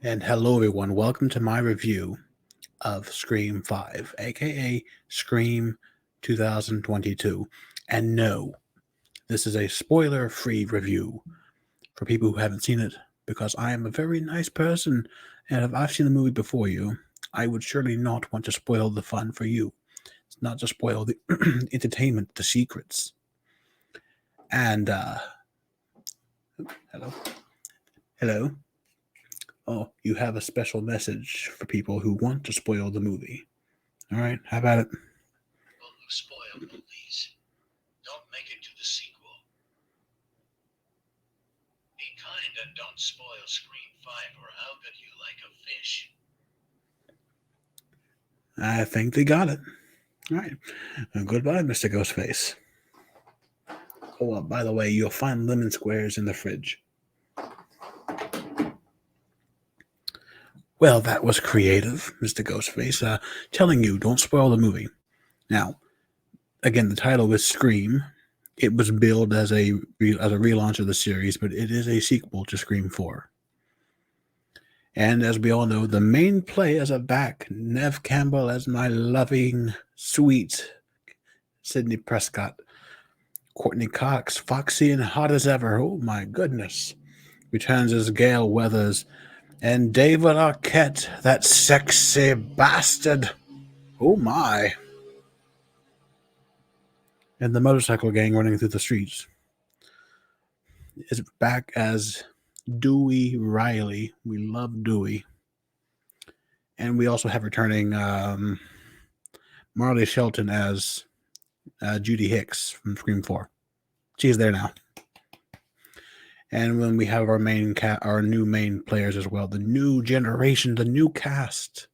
And hello, everyone. Welcome to my review of Scream 5, aka Scream 2022. And no, this is a spoiler free review for people who haven't seen it because I am a very nice person. And if I've seen the movie before you, I would surely not want to spoil the fun for you. It's not to spoil the entertainment, the secrets. And, hello. Hello. Oh, you have a special message for people who want to spoil the movie. All right, how about it? People who spoil movies don't make it to the sequel. Be kind and don't spoil Scream 5 or how could you like a fish? I think they got it. All right. Goodbye, Mr. Ghostface. Oh, by the way, you'll find lemon squares in the fridge. Well, that was creative, Mr. Ghostface. Telling you, don't spoil the movie. Now, again, the title was Scream. It was billed as a relaunch of the series, but it is a sequel to Scream 4. And as we all know, the main players are back. Nev Campbell as my loving, sweet Sidney Prescott. Courtney Cox, foxy and hot as ever. Oh my goodness. Returns as Gail Weathers. And David Arquette, that sexy bastard. Oh my. And the motorcycle gang running through the streets is back as Dewey Riley. We love Dewey. And we also have returning Marley Shelton as Judy Hicks from Scream 4. She's there now. And when we have our new main players as well, the new generation, the new cast.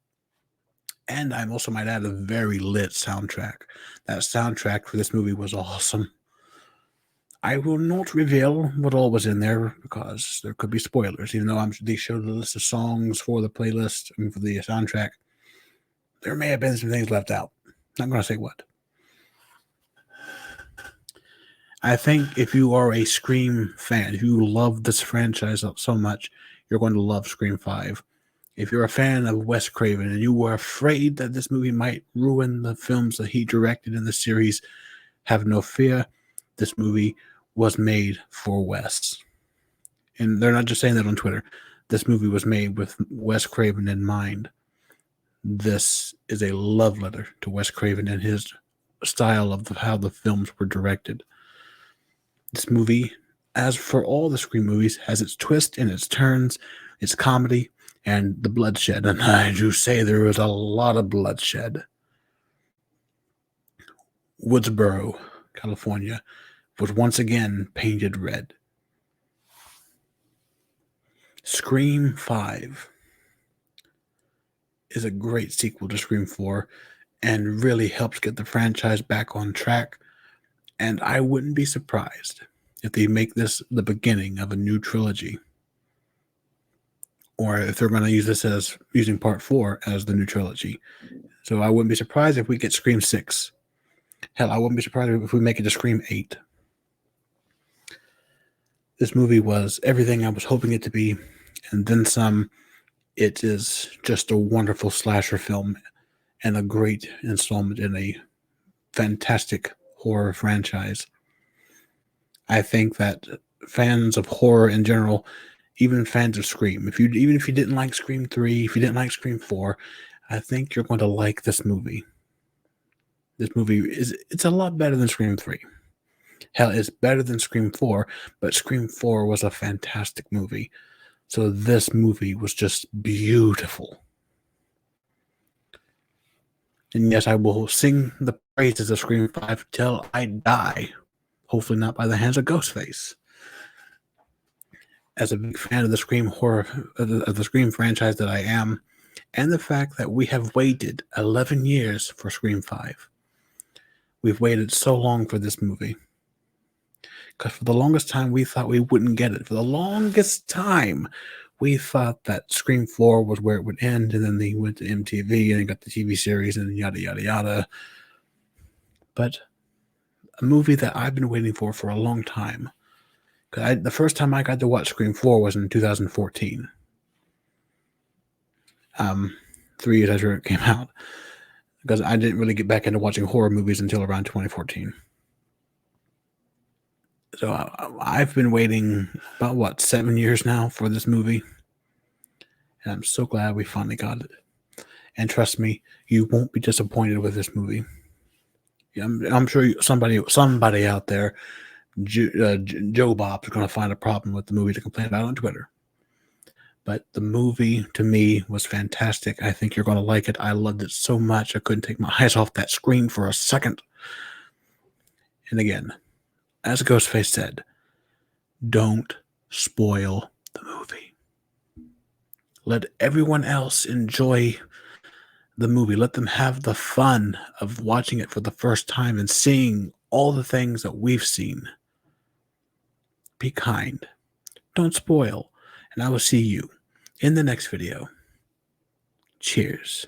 And I also might add a very lit soundtrack. That soundtrack for this movie was awesome. I will not reveal what all was in there because there could be spoilers, even though they showed the list of songs for the playlist, for the soundtrack. There may have been some things left out. Not going to say what. I think if you are a Scream fan, if you love this franchise so much, you're going to love Scream 5. If you're a fan of Wes Craven and you were afraid that this movie might ruin the films that he directed in the series, have no fear. This movie was made for Wes. And they're not just saying that on Twitter. This movie was made with Wes Craven in mind. This is a love letter to Wes Craven and his style of how the films were directed. This movie, as for all the Scream movies, has its twists and its turns, its comedy, and the bloodshed. And I do say there was a lot of bloodshed. Woodsboro, California, was once again painted red. Scream 5 is a great sequel to Scream 4 and really helps get the franchise back on track. And I wouldn't be surprised if they make this the beginning of a new trilogy. Or if they're going to use this as using part 4 as the new trilogy. So I wouldn't be surprised if we get Scream 6. Hell, I wouldn't be surprised if we make it to Scream 8. This movie was everything I was hoping it to be, and then some. It is just a wonderful slasher film and a great installment in a fantastic horror franchise. I think that fans of horror in general, even fans of Scream, even if you didn't like Scream 3, if you didn't like Scream 4, I think you're going to like this movie. This movie it's a lot better than Scream 3. Hell, it's better than Scream 4, but Scream 4 was a fantastic movie. So this movie was just beautiful. And yes, I will sing the praises of Scream 5 till I die. Hopefully not by the hands of Ghostface. As a big fan of the Scream horror, of the Scream franchise that I am, and the fact that we have waited 11 years for Scream 5. We've waited so long for this movie. Because for the longest time, we thought we wouldn't get it. For the longest time, we thought that Scream 4 was where it would end, and then they went to MTV and got the TV series and yada, yada, yada. But a movie that I've been waiting for a long time. Because the first time I got to watch Scream 4 was in 2014. 3 years after it came out, because I didn't really get back into watching horror movies until around 2014. So I've been waiting about 7 years now for this movie, and I'm so glad we finally got it. And trust me, you won't be disappointed with this movie. I'm sure somebody out there, Joe Bob's going to find a problem with the movie to complain about on Twitter. But the movie, to me, was fantastic. I think you're going to like it. I loved it so much. I couldn't take my eyes off that screen for a second. And again, as Ghostface said, don't spoil the movie. Let everyone else enjoy the movie. Let them have the fun of watching it for the first time and seeing all the things that we've seen. Be kind. Don't spoil. And I will see you in the next video. Cheers.